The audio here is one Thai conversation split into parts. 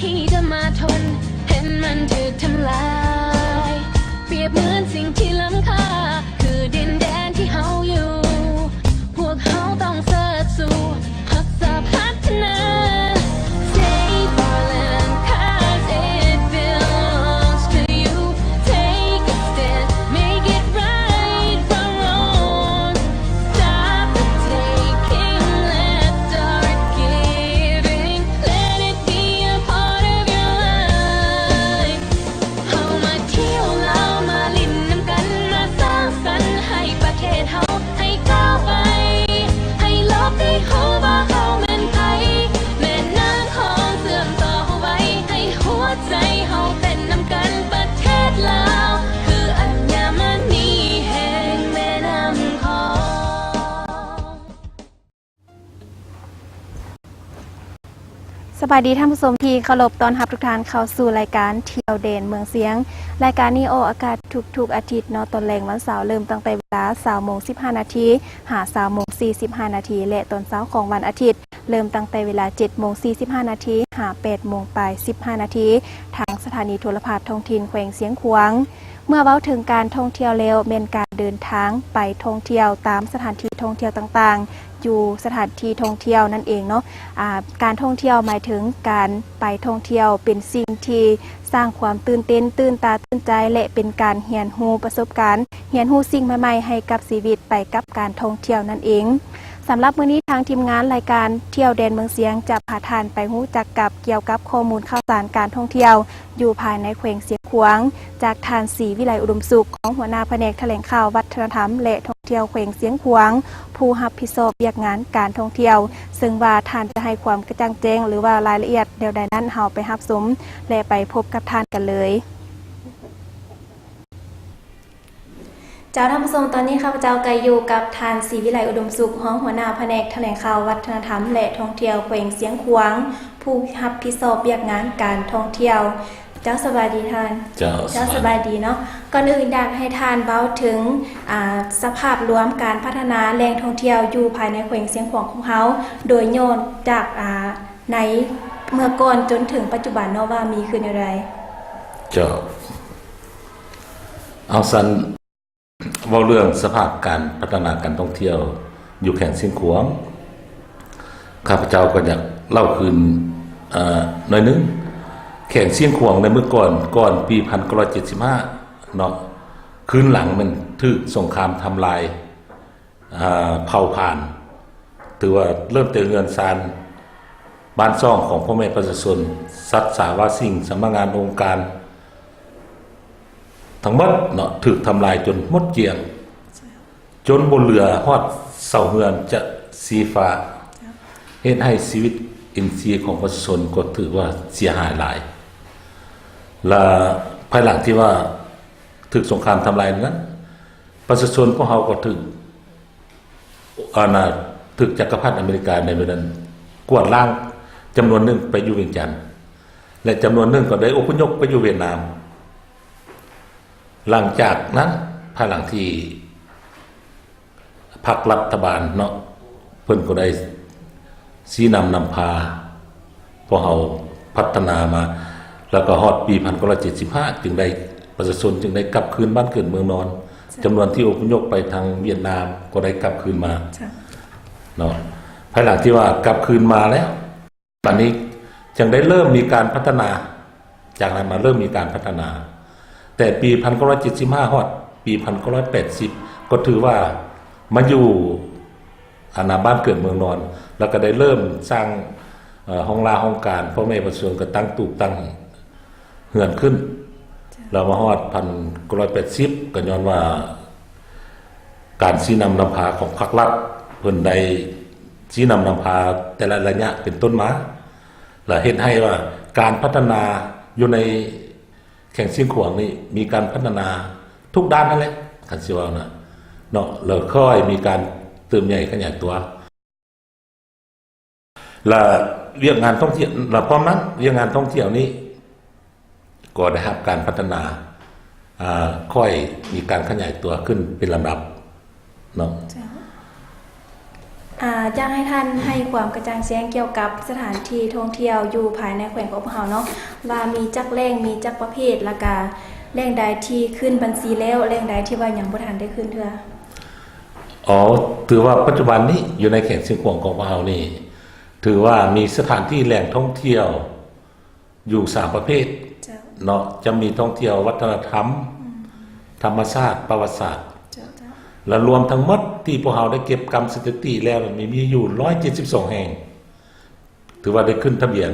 ที่จะมาทนเห็นมันถูกทำลายเปรียบเหมือนสิ่งที่ล้ำค่าคือดินแดนที่เฮาอยู่พวกเฮาต้องเสิร์ชสู่รักษาพัฒนา Save our land cause it belongs to you Take a stand make it right from wrong Stop the taking let start giving Let it be a part of your life เฮามาเที่ยวลาวมาลิ้นน้ำกันมาสร้างสรรค์ให้ประเทศเฮาให้ก้าวไปให้โลกได้รู้ว่าเฮาแม่นไผแม่น้ำของเสื่อมต่อไว้ให้หัวใจเฮาเป็นน้ำกันประเทศลาวคืออัญมณีแห่งแม่น้ำของ สบายดีท่านผู้ชมที่เคารพต้อนรับทุกท่านเข้าสู่รายการเที่ยวเด่นเมืองเสียงรายการนี้ออกอากาศทุกอาทิตย์เนาะตอนแรงวันเสาร์เริ่มตั้งแต่เวลา 20:15 นาทีหา 20:45 นาทีและตอนเช้าของวันอาทิตย์เริ่มตั้งแต่เวลา 7:45 นาทีหา 8:15 นาทีทางสถานีโทรทัศน์ท้องถิ่นแขวงเสียงขวางเมื่อเว้าถึงการท่องเที่ยวแล้วเป็นการเดินทางไปท่องเที่ยวตามสถานที่ท่องเที่ยวต่างๆอยู่สถานที่ท่องเที่ยวนั่นเองเนาะการท่องเที่ยวหมายถึงการไปท่องเที่ยวเป็นสิ่งที่สร้างความตื่นเต้นตื่นตาตื่นใจและเป็นการเรียนรู้ประสบการณ์เรียนรู้สิ่งใหม่ๆให้กับชีวิตไปกับการท่องเที่ยวนั่นเองสำหรับมื้อนี้ทางทีมงานรายการเที่ยวแดนเมืองเสียงจะพาท่านไปรู้จักกับเกี่ยวกับข้อมูลข่าวสารการท่องเที่ยวอยู่ภายในแขวงเสียงขวางจากท่านศรีวิไลอุดมสุขของหัวหน้าแผนกแถลงข่าววัฒนธรรมและท่องเที่ยวแขวงเสียงขวางผู้รับผิดชอบเวียกงานการท่องเที่ยวซึ่งว่าท่านจะให้ความกระจ่างแจ้งหรือว่ารายละเอียดเดี๋ยวใดนั้นเฮาไปรับชมและไปพบกับท่านกันเลยเจ้าท่านผู้ชมตอนนี้ข้าพเจ้าก็อยู่กับท่านศรีวิไลอุดมสุขของหัวหน้าแผนกแถลงข่าววัฒนธรรมและท่องเที่ยวแขวงเสียงขวางผู้รับผิดชอบเวียกงานการท่องเที่ยวเจ้าสบายดีท่านเจ้าสบายดีเนาะก่อนอื่นอยากให้ท่านเว้าถึงสภาพรวมการพัฒนาแหล่งท่องเที่ยวอยู่ภายในแขวงเสียงขวางของเฮาโดยย้อนจากในเมื่อก่อนจนถึงปัจจุบันเนาะว่ามีขึ้นอะไรเจ้าเอาสันเว้าเรื่องสภาพการพัฒนาการท่องเที่ยวอยู่แขวงเสียงขวางข้าพเจ้าก็อยากเล่าคืนหน่อยนึงแขวงเสียงขวางในเมื่อก่อนปี 1975 เนาะคืนหลังมันถูกสงครามทำลายเผ่าผ่านถือว่าเริ่มเตือนเงินซานบ้านซ่องของพ่อแม่ประชาชนสัตว์สาวาสิ่งสำนักงานองค์การทั้งหมดเนาะถูกทำลายจนหมดเกลี้ยงจนบนเรือฮอดเสาเฮือนจะสีฟ้าเฮ็ดให้ชีวิตอินทรีย์ของประชาชนก็ถือว่าเสียหายหลายและภายหลังที่ว่าถูกสงครามทำลายนั้นประชาชนพวกเขาก็ถูกจักรพรรดิอเมริกาในเวลานั้นกวาดล้างจำนวนหนึ่งไปอยู่เวียงจันทร์และจำนวนหนึ่งก็ได้อพยพไปอยู่เวียดนามหลังจากนั้นภายหลังที่พรรครัฐบาลเนาะเพิ่นก็ได้ชี้นำพาพวกเราพัฒนามาแล้วก็ฮอดปี 1975 จึงได้ประชาชนจึงได้กลับคืนบ้านเกิดเมืองนอนจำนวนที่อพยพไปทางเวียดนามก็ได้กลับคืนมาเนาะภายหลังที่ว่ากลับคืนมาแล้วตอนนี้จึงได้เริ่มมีการพัฒนาจากนั้นมาเริ่มมีการพัฒนาแต่ปี 1975 ฮอดปี 1980 ก็ถือว่ามาอยู่บ้านเกิดเมืองนอนแล้วก็ได้เริ่มสร้างห้องลาห้องการพ่อแม่ประชาชนก็ตั้งตูบตั้งเฮือนขึ้นเรามาฮอด 1980 ก็ย้อนว่าการชี้นำพาของพรรครัฐเพิ่นได้ชี้นำพาแต่ละระยะเป็นต้นมาและเฮ็ดให้ว่าการพัฒนาอยู่ในแขวงเสียงขวางนี่มีการพัฒนาทุกด้านนั่นแหละคันสิว่านะเนาะแล้วค่อยมีการเติมใหญ่ขยายตัวและเรื่องงานท่องเที่ยวและพร้อมนั้นเรื่องงานท่องเที่ยวนี้ก็ได้รับการพัฒนาค่อยมีการขยายตัวขึ้นเป็นลำดับเนาะ อยากให้ท่านให้ความกระจ่างแจ้งเกี่ยวกับสถานที่ท่องเที่ยวอยู่ภายในแขวงของพวกเราเนาะว่ามีจักแหล่งมีจักประเภทและก็แหล่งใดที่ขึ้นบัญชีแล้วแหล่งใดที่ว่ายังบ่ทันได้ขึ้นเทื่อถือว่าปัจจุบันนี้อยู่ในเขตเชียงของพวกเรานี่ถือว่ามีสถานที่แหล่งท่องเที่ยวอยู่3ประเภทเนาะจะมีท่องเที่ยววัฒนธรรมธรรมชาติประวัติศาสตร์และรวมทั้งหมดที่พวกเราได้เก็บกรรมสถิติแล้วมีอยู่172แห่งถือว่าได้ขึ้นทะเบียน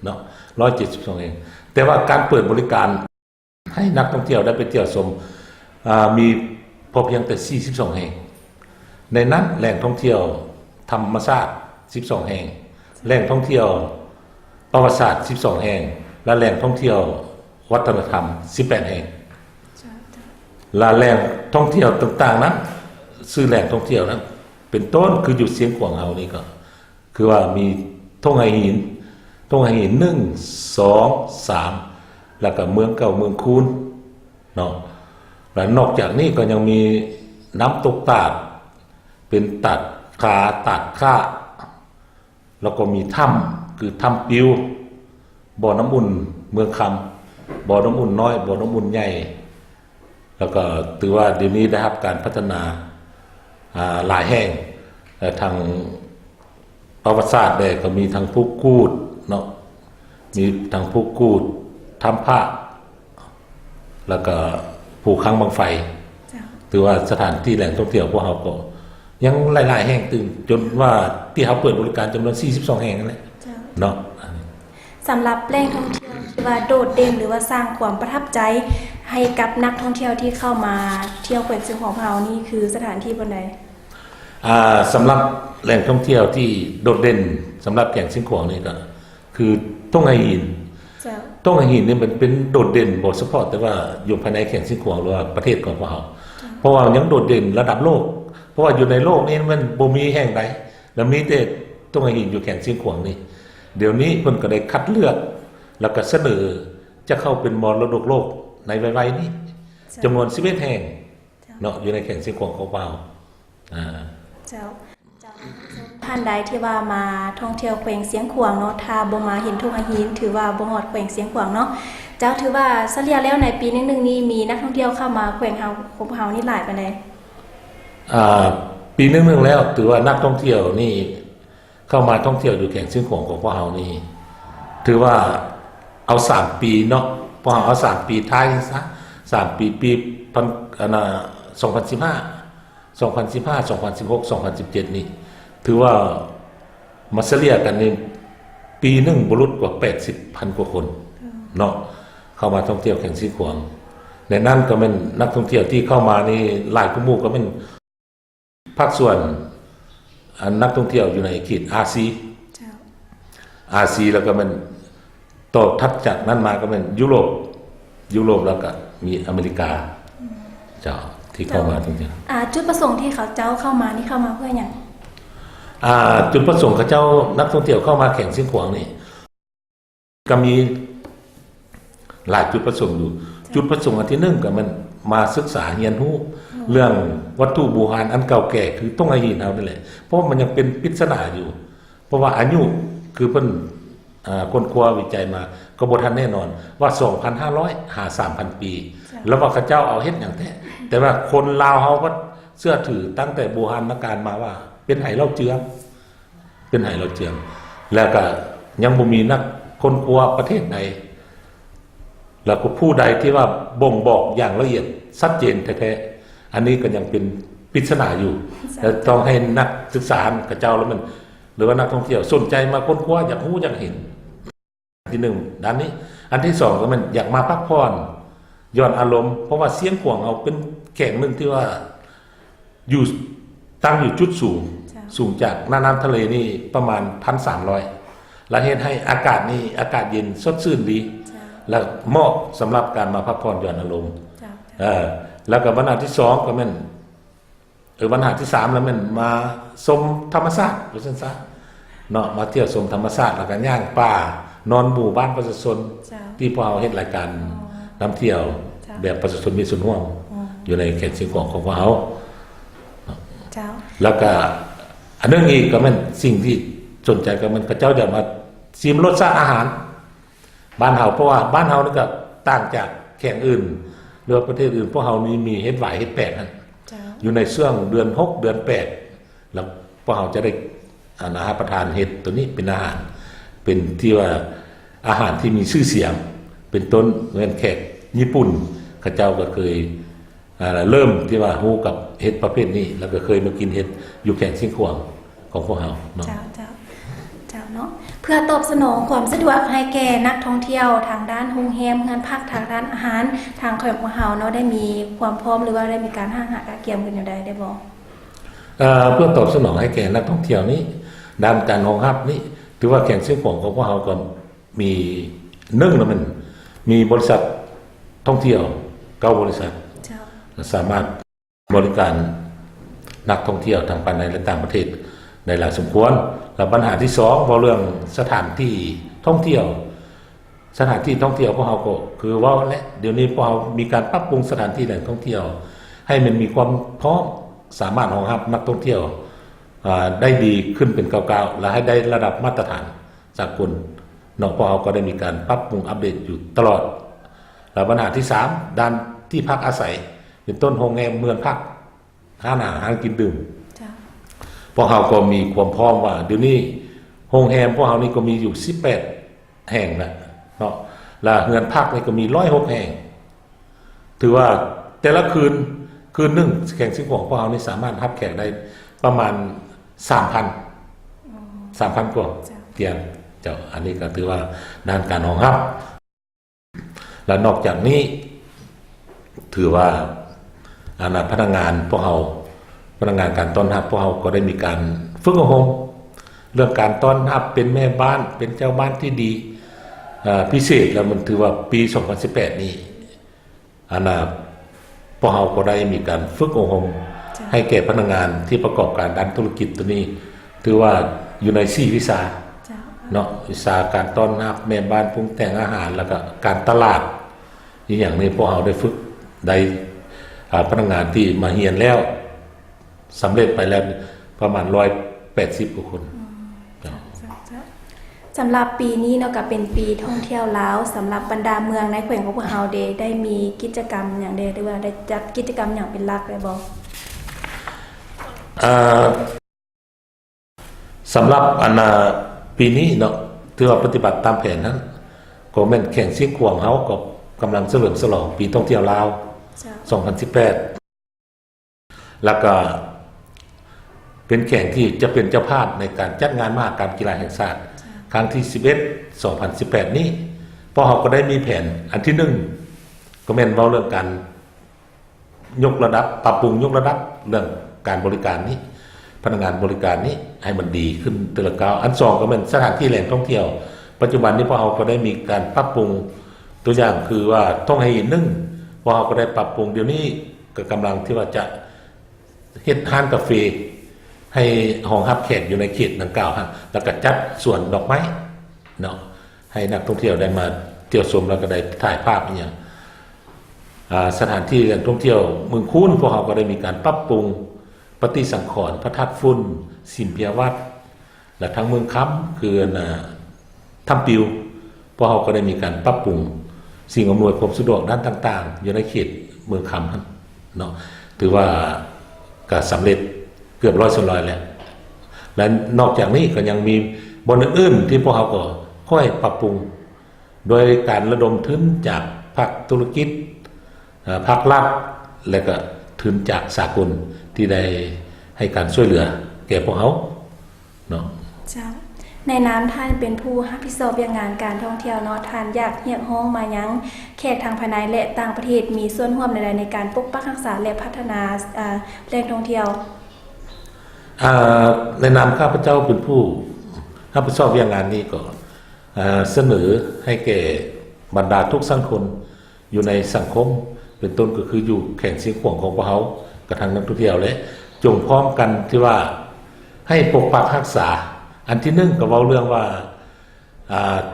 เนาะ172แห่งแต่ว่าการเปิดบริการให้นักท่องเที่ยวได้ไปเที่ยวชมมีพบเพียงแต่42แห่งในนั้นแหล่งท่องเที่ยวธรรมชาติ12แห่งแหล่งท่องเที่ยวประวัติศาสตร์12แห่งและแหล่งท่องเที่ยววัฒนธรรม18แห่งและแหล่งท่องเที่ยวต่างๆนั้นชื่อแหล่งท่องเที่ยวนั้นเป็นต้นคืออยู่เสียงขวางเฮานี่ก็คือว่ามีท่งไหหิน1 2 3แล้วก็เมืองเก่าเมืองคูนเนาะและนอกจากนี้ก็ยังมีน้ำตกตาดเป็นตัดขาตัดข้าแล้วก็มีถ้ำคือถ้ำปิวบ่อน้ำอุ่นเมืองคำบ่อน้ำอุ่นน้อยบ่อน้ำอุ่นใหญ่แล้วก็ถือว่าเดี๋ยวนี้ได้รับการพัฒนาหลายแห่งทางประวัติศาสตร์ได้ก็มีทางผู้กูดเนาะมีทางผู้กูดถ้ำพระแล้วก็ภูค้างบังไฟถือว่าสถานที่แหล่งท่องเที่ยวพวกเราก็ยังหลายๆแห่งตึงจนว่าที่เขาเปิดบริการจำนวน42แห่งนั่นแหละเนาะสำหรับแหล่งท่องเที่ยวที่ว่าโดดเด่นหรือว่าสร้างความประทับใจให้กับนักท่องเที่ยวที่เข้ามาเที่ยวแขวงเชียงของเรานี่คือสถานที่บนใดสำหรับแหล่งท่องเที่ยวที่โดดเด่นสำหรับแขวงเชียงของนี่ก็คือต้งไฮหินต้งไฮหินนี่มันเป็นโดดเด่นบ่เฉพาะแต่ว่าอยู่ภายในแขวงเชียงของหรือว่าประเทศของพวกเราเพราะว่ายังโดดเด่นระดับโลกเพราะว่าอยู่ในโลกนี้มันบ่มีแห่งใดแล้วมีแต่ต้งไฮหินอยู่แขวงเชียงของนี่เดี๋ยวนี้เพิ่นก็ได้คัดเลือกแล้วก็เสนอจะเข้าเป็นมรดกโลกในไวๆนี้จำนวน11แห่งเนาะอยู่ในแขวงเชียงของเราเจ้าท่านใดที่ว่ามาท่องเที่ยวแขวงเสียงขวางเนาะถ้าบ่มาเห็นทุ่งหหินถือว่าบ่ฮอดแขวงเสียงขวางเนาะเจ้าถือว่าเฉลี่ยแล้วในปีนึงนี้มีนักท่องเที่ยวเข้ามาแขวงของเฮานี่หลายปานใดปีนึงแล้วถือว่านักท่องเที่ยวนี่เข้ามาท่องเที่ยวอยู่แขวงเชียงของพวกเรานี่ถือว่าเอา3ปีเนาะพอเอา3ปีท้ายซะ3ปี2015 2016 2017นี่ถือว่ามาเฉลี่ยกันนี่ปีนึงบ่รุษกว่า80,000กว่าคนเนาะเข้ามาท่องเที่ยวแขวงเชียงของในนั้นก็เป็นนักท่องเที่ยวที่เข้ามานี่หลายกลุ่มก็เป็นภาคส่วนนักท่องเที่ยวอยู่ในเขตอาซีแล้วก็มันต่อทัดจากนั้นมาก็เป็นยุโรปแล้วก็มีอเมริกาเจ้าที่เข้ามาท่องเที่ยวจุดประสงค์ที่เขาเจ้าเข้ามานี่เข้ามาเพื่ออย่างจุดประสงค์เขาเจ้านักท่องเที่ยวเข้ามาแข่งเชียงขวางนี่ก็มีหลายจุดประสงค์อยู่จุดประสงค์อันที่1ก็มันมาศึกษาเรียนรู้เรื่องวัตถุโบราณอันเก่าแก่คือต้งไฮหินเฮานั่นแหละเพราะมันยังเป็นปริศนาอยู่เพราะว่าอายุคือเพิ่นคนคว้าวิจัยมาก็บ่ทันแน่นอนว่า 2,500 หา 3,000 ปีแล้วว่าเขาเจ้าเอาเฮ็ดหยังแต่ว่าคนลาวเฮาก็เชื่อถือตั้งแต่โบราณกาลมาว่าเป็นไหเหล้าเจือแล้วก็ยังบ่มีนักคนคว้าประเทศใดแล้วก็ผู้ใดที่ว่าบ่งบอกอย่างละเอียดชัดเจนแท้ๆอันนี้ก็ยังเป็นปริศนาอยู่แต่ต้องให้นักศึกษากับเจ้าแล้วมันหรือว่านักท่องเที่ยวสนใจมาค้นคว้าอยากรู้อยากเห็นที่1ด้านนี้อันที่2ก็มันอยากมาพักผ่อนย้อนอารมณ์เพราะว่าเสียงขวางเอาเป็นแข่งนึงที่ว่าอยู่ตั้งอยู่จุดสูงจากน้ำทะเลนี่ประมาณ 1,300 และเฮ็ดให้อากาศนี่อากาศเย็นสดชื่นดีแล้วเหมาะสำหรับการมาพักผ่อนหย่อนอารมณ์แล้วก็บรรณาที่2ก็แม่นบรรณาที่3แล้วแม่นมาชมธรรมชาติว่าซั่นซะเนาะมาเที่ยวชมธรรมชาติแล้วก็ย่างป่านอนหมู่บ้านประชาชนที่พวกเราเฮ็ดรายการนำเที่ยวแบบประชาชนมีส่วนร่วมอยู่ในเขตเชียงของพวกเราแล้วก็ อันนึงอีกก็มันสิ่งที่สนใจก็มันก็เจ้าจะมาชิมรสชาติอาหารบ้านเฮาเพราะว่าบ้านเฮานี่ก็ต่างจากแข่งอื่นหรือประเทศอื่นพวกเฮานี่มีเฮ็ดหวายเฮ็ดแปลกนั่นอยู่ในช่วงเดือน6เดือน8แล้วพวกเฮาจะได้อาหารประทานเฮ็ดตัวนี้เป็นอาหารเป็นที่ว่าอาหารที่มีชื่อเสียงเป็นต้นเหมือนแขกญี่ปุ่นเขาเจ้าก็เคยเริ่มที่ว่าฮู้กับเฮ็ดประเภทนี้แล้วก็เคยมากินเฮ็ดอยู่แข่งซิ่งขวางของพวกเฮาเนาะเจ้าเนาะเพื่อตอบสนองความสะดวกให้แก่นักท่องเที่ยวทางด้านโรงแรมเงินพักทางด้านอาหารทางของพวกเฮาเนาะได้มีความพร้อมหรือว่าได้มีการหาการเกี่ยมกันอยู่ได้บ่เพื่อตอบสนองให้แก่นักท่องเที่ยวนี้ด้านการรองรับนี่ถือว่าแข่งซิ่งขวางของพวกเฮาก็มีแล้วมันมีบริษัทท่องเที่ยว9บริษัทสามารถบริการนักท่องเที่ยวทั้งภายในและต่างประเทศได้หลายสมควรและปัญหาที่2บ่เรื่องสถานที่ท่องเที่ยวพวกเราก็คือว่าและเดี๋ยวนี้พวกเรามีการปรับปรุงสถานที่แหล่งท่องเที่ยวให้มันมีความพร้อมสามารถรองรับนักท่องเที่ยวได้ดีขึ้นเป็นก้าวๆและให้ได้ระดับมาตรฐานสากลนอกพวกเราก็ได้มีการปรับปรุงอัปเดตอยู่ตลอดและปัญหาที่3ด้านที่พักอาศัยเป็นต้นโรงแรมเมืองพักอาหารกินดื่มพวกเราก็มีความพร้อมว่าเดี๋ยวนี้โรงแรมพวกเรานี่ก็มีอยู่18แห่งแล้วเนาะและเรือนพักนี่ก็มี106แห่งถือว่าแต่ละคืนนึงแข่งซิ่งของพวกเรานี่สามารถรับแขกได้ประมาณ 3,000 กว่าเตียงเจ้าอันนี้ก็ถือว่าด้านการรองรับและนอกจากนี้ถือว่าพนักงานพวกเราพนักงานการต้อนรับพวกเราก็ได้มีการฝึกอบรมเรื่องการต้อนรับเป็นแม่บ้านเป็นเจ้าบ้านที่ดีพิเศษแล้วมันถือว่าปี 2018 นี้พวกเราก็ได้มีการฝึกอบรมให้แก่พนักงานที่ประกอบการด้านธุรกิจตัวนี้ถือว่าอยู่ใน4วิชาเนาะวิชาการต้อนรับแม่บ้านปรุงแต่งอาหารแล้วก็การตลาดอย่างนี้พวกเราได้ฝึกได้พนักงานที่มาเรียนแล้วสำเร็จไปแล้วประมาณ180 กว่าคนสำหรับปีนี้เนาะก็เป็นปีท่องเที่ยวลาวสำหรับบรรดาเมืองในแขวงของพวกเฮาได้มีกิจกรรมอย่างใดหรือว่าได้จัดกิจกรรมอย่างเป็นหลักได้บ่สำหรับปีนี้เนาะถือว่าปฏิบัติตามแผนนั้นก็แม่นแข่งซิ่งขวางเฮาก็กำลังเฉลิมฉลองปีท่องเที่ยวลาว2018แล้วก็เป็นแข่งที่จะเป็นเจ้าภาพในการจัดงานมหกรรมกีฬาแห่งชาติครั้งที่11 2018นี้พวกเราก็ได้มีแผนอันที่1ก็แม่นเว้าเรื่องการยกระดับปรับปรุงยกระดับเรื่องการบริการนี้พนักงานบริการนี้ให้มันดีขึ้นแต่ละก้าวอัน2ก็แม่นสถานที่แหล่งท่องเที่ยวปัจจุบันนี้พวกเราก็ได้มีการปรับปรุงตัวอย่างคือว่าต้องให้พวกเราก็ได้ปรับปรุงเดี๋ยวนี้ก็กำลังที่ว่าจะเฮ็ดร้านกาแฟให้ห้องรับแขกอยู่ในเขตดังกล่าวแล้วก็จัดสวนดอกไม้เนาะให้นักท่องเที่ยวได้มาเที่ยวชมแล้วก็ได้ถ่ายภาพอย่างสถานที่การท่องเที่ยวเมืองคูนพวกเราก็ได้มีการปรับปรุงปฏิสังขรณ์พระธาตุฝุ่นสิมเพียวัดและทั้งเมืองค้ำคือถ้ำปิวพวกเราก็ได้มีการปรับปรุงสิ่งอำนวยความสะดวกด้านต่างๆอยู่ในเขตเมืองค้ำเนาะถือว่าก็สำเร็จเกือบ100%แล้วและนอกจากนี้ก็ยังมีบนอื่นๆที่พวกเราก็ค่อยปรับปรุงโดยการระดมทุนจากภาคธุรกิจภาครัฐและก็ทุนจากสากลที่ได้ให้การช่วยเหลือแก่พวกเขาเนาะในน้ำท่านเป็นผู้รับผิดชอบงานการท่องเที่ยวเนาะท่านอยากเรียกร้องมายังแขกทางภายในและต่างประเทศมีส่วนร่วมใดๆในการปกปักรักษาและพัฒนาแหล่งท่องเที่ยวในนามข้าพเจ้าเป็นผู้รับผิดชอบงานนี้ก็เสนอให้แก่บรรดาทุกสังคมอยู่ในสังคมเป็นต้นก็คืออยู่แข่งเสียงขวางของพวกเขากระทั่งนักท่องเที่ยวและจงพร้อมกันที่ว่าให้ปกปักรักษาอันที่1ก็เว้าเรื่องว่า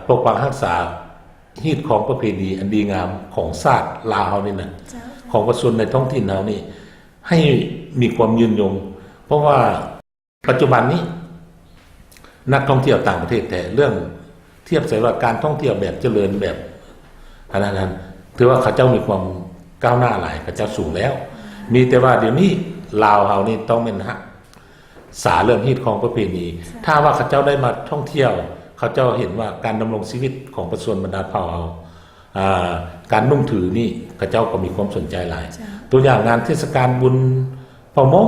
ปกปักรักษาฮีตของประเพณีอันดีงามของชาติลาวเฮานี่นะของประชาชนในท้องถิ่นเฮานี่ให้มีความยืนยงเพราะว่า ปัจจุบันนี้นักท่องเที่ยวต่างประเทศแต่เรื่องเทียบใส่ว่าการท่องเที่ยวแบบเจริญแบบอันนั้นถือว่าเขาเจ้ามีความก้าวหน้าหลายเขาเจ้าสูงแล้วมีแต่ว่าเดี๋ยวนี้ลาวเฮานี่ต้องเป็นสาเรื่องฮีตของประเพณีถ้าว่าเขาเจ้าได้มาท่องเที่ยวเขาเจ้าเห็นว่าการดำรงชีวิตของประชาชนบรรดาเผ่าเฮาการนุ่งถือนี่เขาเจ้าก็มีความสนใจหลายตัวอย่างงานเทศกาลบุญเผ่ามง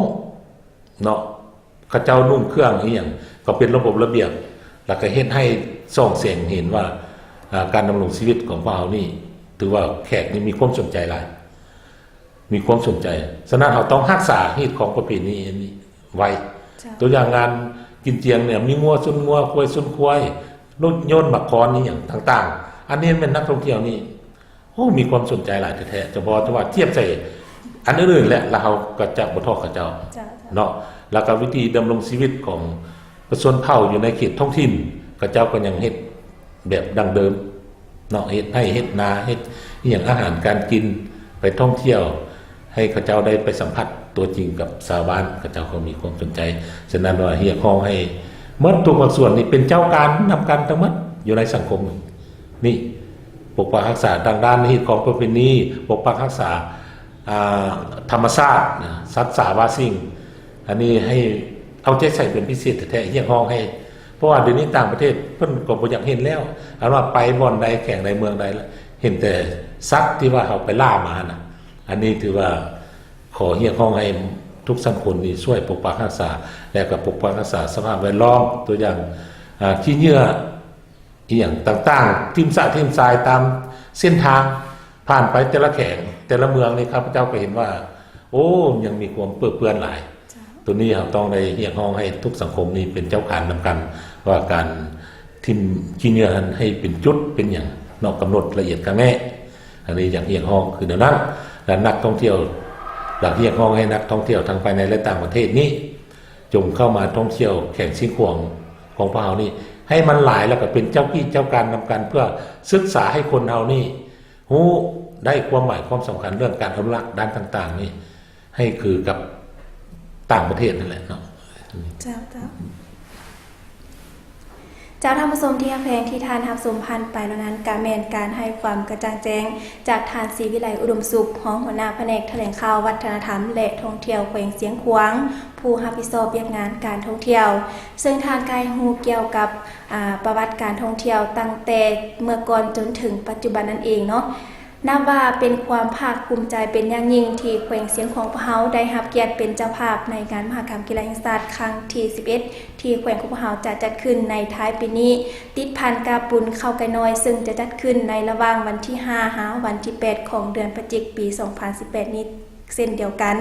เนาะเขาเจ้านุ่งเครื่องอีหยังก็เป็นระบบระเบียบแล้วก็เฮ็ดให้ส่องแสงเห็นว่าการดำรงชีวิตของเผ่านี่ถือว่าแขกนี่มีความสนใจหลายมีความสนใจฉะนั้นเราต้องรักษาฮีตของประเพณีนี้ไว้ตัวอย่างงานกินเจียงเนี่ยมีงัวซุนงัวควายซุนควายนุ่นโยนหมักคอนนี่อย่างต่างๆอันนี้เป็นนักท่องเที่ยวนี่โอ้มีความสนใจหลายแท้ๆจะบอกว่าเทียบใส่อันอื่นๆแหละแล้วเราก็จะบ่ทอเขาเจ้าเนาะแล้วก็วิธีดำรงชีวิตของประชาชนเผ่าอยู่ในเขตท้องถิ่นเขาเจ้าก็ยังเฮ็ดแบบดั้งเดิมเนาะเฮ็ดให้เฮ็ดนาเฮ็ดอย่างอาหารการกินไปท่องเที่ยวให้เขาเจ้าได้ไปสัมผัสตัวจริงกับชาวบ้านเขาเจ้าก็มีความสนใจฉะนั้นว่าเฮียคองให้เมื่อทุกภาคส่วนนี่เป็นเจ้าการนำการทั้งหมดอยู่ในสังคมนี่ปกปักรักษาทางด้านนี้ของประเพณีปกปักรักษาธรรมชาติสัตว์สาวาสิ่งอันนี้ให้เอาใจใส่เป็นพิเศษแท้ๆเฮียคองให้เพราะว่าเดี๋ยวนี้ต่างประเทศเพิ่นก็บ่อยากเห็นแล้วอันว่าไปบ่อนใดแข่งในเมืองใดแล้วเห็นแต่สัตว์ที่ว่าเขาไปล่ามานะอันนี้ถือว่าขอเฮียคองให้ทุกสังคมนี่ช่วยปกปักรักษาและก็ปกปักรักษาสภาพแวดล้อมตัวอย่างขี้เหงื่ออีหยังต่างๆทิ่มสะทิ่มทรายตามเส้นทางผ่านไปแต่ละแข่งแต่ละเมืองนี่ครับพระเจ้าก็เห็นว่าโอ้ยังมีความเปื้อนเปื้อนหลายตัวนี้เราต้องได้เฮียคองให้ทุกสังคมนี่เป็นเจ้าการนำกันว่าการทิ่มขี้เหงื่อให้เป็นจุดเป็นอย่างนอกกำหนดละเอียดกันแน่อันนี้อย่างเฮียคองคือเดี๋ยวนั้นและนักท่องเที่ยวหลักเรียกร้องให้นักท่องเที่ยวทั้งภายในและต่างประเทศนี้จงเข้ามาท่องเที่ยวแข่งชิงขวงของพวกเรานี่ให้มันหลายแล้วก็เป็นเจ้ากี้เจ้าการนำกันเพื่อศึกษาให้คนเรานี่รู้ได้ความหมายความสำคัญเรื่องการอนุรักษ์ด้านต่างๆนี่ให้คือกับต่างประเทศนั่นแหละเนาะเจ้าท่านผู้ชมที่แพงที่ทานทับสมพันธ์ไปแล้วนั้นการแมนการให้ความกระจ่างแจ้งจากทานศรีวิไลอุดมสุขของหัวหน้าแผนกแถลงข่าววัฒนธรรมและท่องเที่ยวแขวงเสียงขวางผู้รับผิดชอบเวียกงานการท่องเที่ยวซึ่งทางกายฮูเกี่ยวกับประวัติการท่องเที่ยวตั้งแต่เมื่อก่อนจนถึงปัจจุบันนั่นเองเนาะนับว่าเป็นความภาคภูมิใจเป็นอย่างยิ่งที่แขวงเสียงของพวกเราได้รับเกียรติเป็นเจ้าภาพในงานมหกรรมกีฬาแห่งชาติครั้งที่11ที่แขวงของพวกเราจะจัดขึ้นในท้ายปีนี้ติดพันกับบุญเข้าไก่น้อยซึ่งจะจัดขึ้นในระหว่างวันที่5หาวันที่8ของเดือนพฤศจิกายนปี2018นี้เช่นเดียวกัน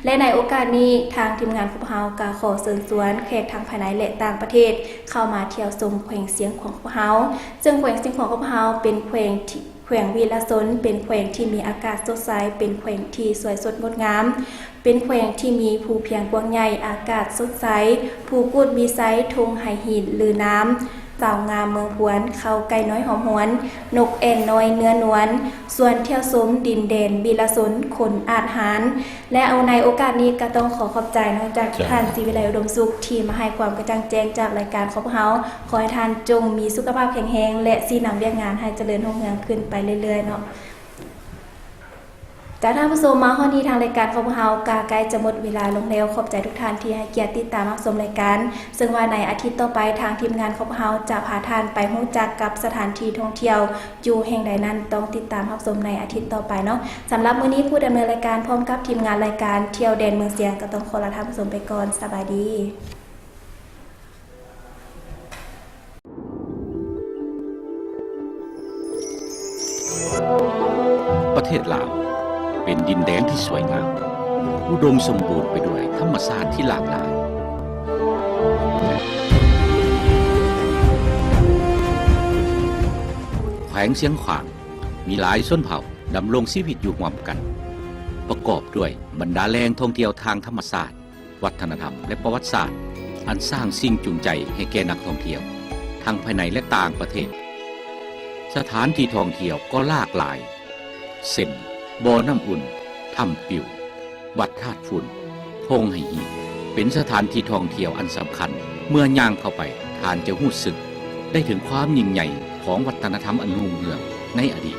และในโอกาสนี้ทางทีมงานของพวกเราก็ขอเชิญชวนแขกทางภายในและต่างประเทศเข้ามาเที่ยวชมแขวงเสียงของพวกเราซึ่งแขวงเสียงของพวกเราเป็นแขวงวีระสนเป็นแขวงที่มีอากาศสดใสเป็นแขวงที่สวยสดงดงามเป็นแขวงที่มีภูเพียงกว้างใหญ่อากาศสดใสภูกุดมีไซทงไหหินลือน้ำสาวงามเมืองพวนเขาไก่น้อยหอมหวนนกแอ่นน้อยเนื้อนวลส่วนเที่ยวสมดินเด่นบีระสนคนอาจหารและเอาในโอกาสนี้ก็ต้องขอบใจนอกจากท่านศรีวิไลอุดมสุขที่มาให้ความกระจ่างแจ้งจากรายการของพวกเราขอให้ท่านจงมีสุขภาพแข็งแรงและสีนำเรียกงานให้เจริญรุ่งเรืองขึ้นไปเรื่อยๆเนาะจากท่านผู้ชมมาข้อนี้ทางรายการของพวกเราใกล้จะหมดเวลาลงแล้วขอบใจทุกท่านที่ให้เกียรติติดตามรับชมรายการซึ่งว่าในอาทิตย์ต่อไปทางทีมงานของพวกเราจะพาท่านไปรู้จักกับสถานที่ท่องเที่ยวอยู่แห่งใดนั้นต้องติดตามรับชมในอาทิตย์ต่อไปเนาะสำหรับมื้อนี้ผู้ดำเนินรายการพร้อมกับทีมงานรายการเที่ยวแดนเมืองเสียงก็ต้องขอลาท่านผู้ชมไปก่อนสบายดีประเทศลาวเป็นดินแดนที่สวยงามอุดมสมบูรณ์ไปด้วยธรรมชาติที่หลากหลายแขวงเสียงขวางมีหลายชนเผ่าดำรงชีวิตอยู่ร่วมกันประกอบด้วยบรรดาแหล่งท่องเที่ยวทางธรรมชาติวัฒนธรรมและประวัติศาสตร์อันสร้างสิ่งจูงใจให้แก่นักท่องเที่ยวทั้งภายในและต่างประเทศสถานที่ท่องเที่ยวก็หลากหลายเช่นบ่อน้ำอุ่นถ้ำปิ่ววัดธาตุฝุ่นพงไหหี เป็นสถานที่ท่องเที่ยวอันสำคัญเมื่อย่างเข้าไปท่านจะรู้สึกได้ถึงความยิ่งใหญ่ของวัฒนธรรมอันรุ่งเรืองในอดีต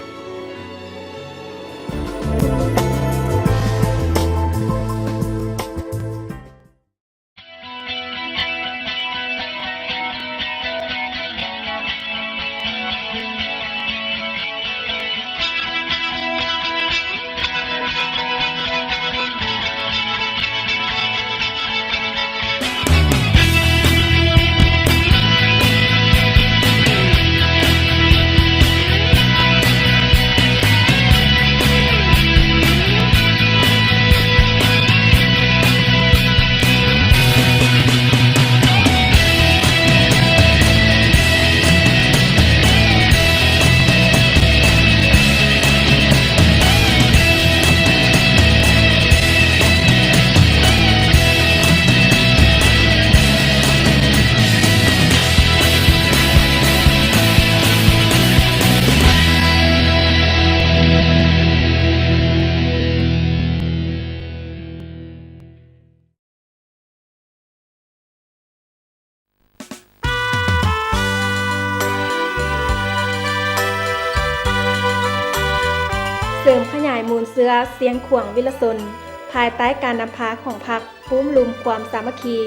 เสริมขยายมูลเสือเสียงขวางวิลสนภายใต้การนำพาของพรรคภูมิลุมความสามัคคี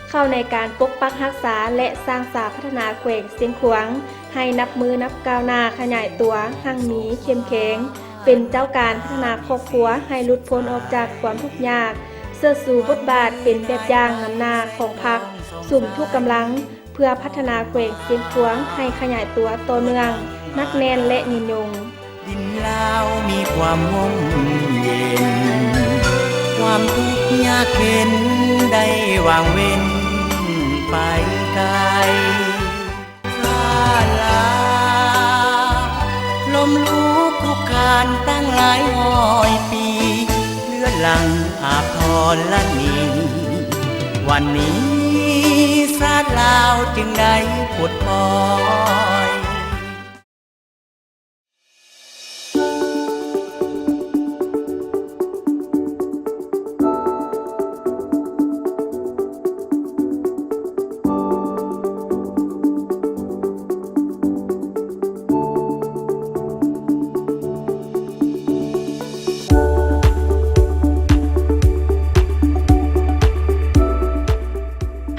เข้าในการปกปักรักษาและสร้างสาพัฒนาแขวงเสียงขวางให้นับมือนับก้าวหน้าขยายตัวหั่งมีเข้มแข็งเป็นเจ้าการพัฒนาครอบครัวให้หลุดพ้นออกจากความทุกข์ยากเสื้อสู่บทบาทเป็นแบบอย่างนำหน้าของพรรคสุ่มทุกกำลังเพื่อพัฒนาแขวงเสียงขวางให้ขยายตัวต่อเนื่องนักแน่นและยืนยงดินลาวมีความห่มเย็นความทุกข์ยากเข็นได้วางเว้นไปไกลชาลาลมลุกคุกคานตั้งหลายร้อยปีเลือดหลั่งอาบทรละนีวันนี้ชาติลาวจึงได้ปลดปล่อย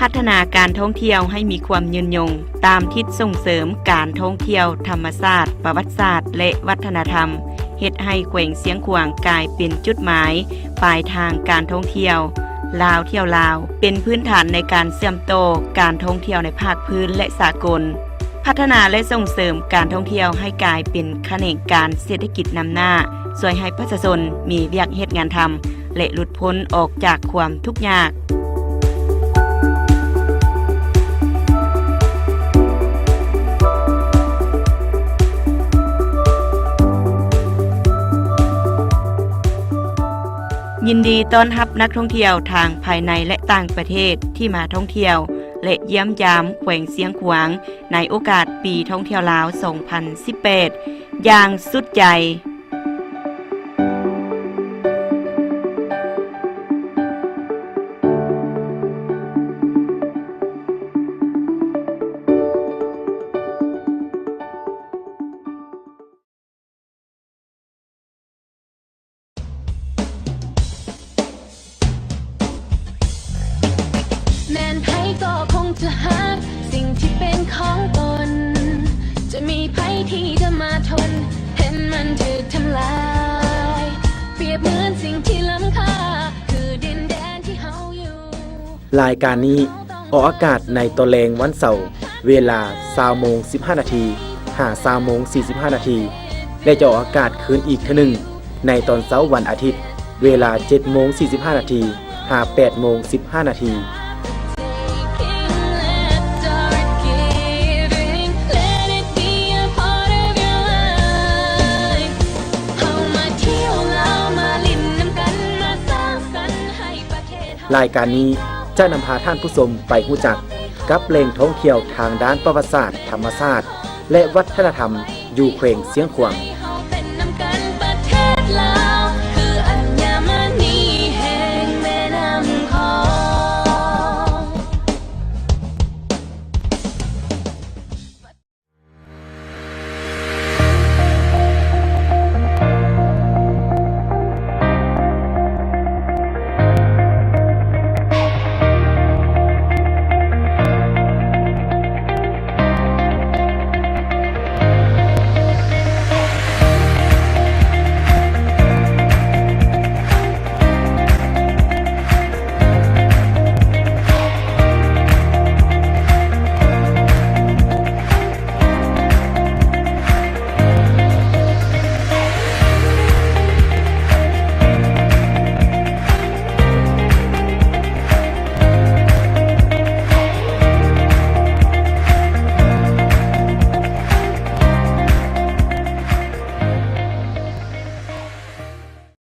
พัฒนาการท่องเที่ยวให้มีความยืนยงตามทิศส่งเสริมการท่องเที่ยวธรรมศาสตร์ประวัติศาสตร์และวัฒนธรรมเฮ็ดให้แขวงเสียงขวางกลายเป็นจุดหมายปลายทางการท่องเที่ยวลาวเที่ยวลาวเป็นพื้นฐานในการเชื่อมโตการท่องเที่ยวในภาคพื้นและสากลพัฒนาและส่งเสริมการท่องเที่ยวให้กลายเป็นแขนงการเศรษฐกิจนำหน้าช่วยให้ประชาชนมีเวียกเฮ็ดงานทำและหลุดพ้นออกจากความทุกข์ยากยินดีต้อนรับนักท่องเที่ยวทางภายในและต่างประเทศที่มาท่องเที่ยวและเยี่ยมยามแขวงเสียงขวางในโอกาสปีท่องเที่ยวลาว 2018 อย่างสุดใจแม่นไผก็คงจะหาสิ่งที่เป็นของตนจะมีไผที่จะมาทนเห็นมันถูกทำลายเปรียบเหมือนสิ่งที่ล้ำค่าคือดินแดนที่เฮาอยู่รายการนี้ออกอากาศในตอนแรงวันเสาร์เวลา 20:15 นาทีหา 20:45 นาทีและจะออกอากาศคืนอีกเทื่อนึงในตอนเช้าวันอาทิตย์เวลา 7:45 นาทีหา 8:15 นาทีรายการนี้จะนำพาท่านผู้ชมไปรู้จักกับแหล่งท่องเที่ยวทางด้านประวัติศาสตร์ธรรมชาติและวัฒนธรรมอยู่แขวงเสียงขวาง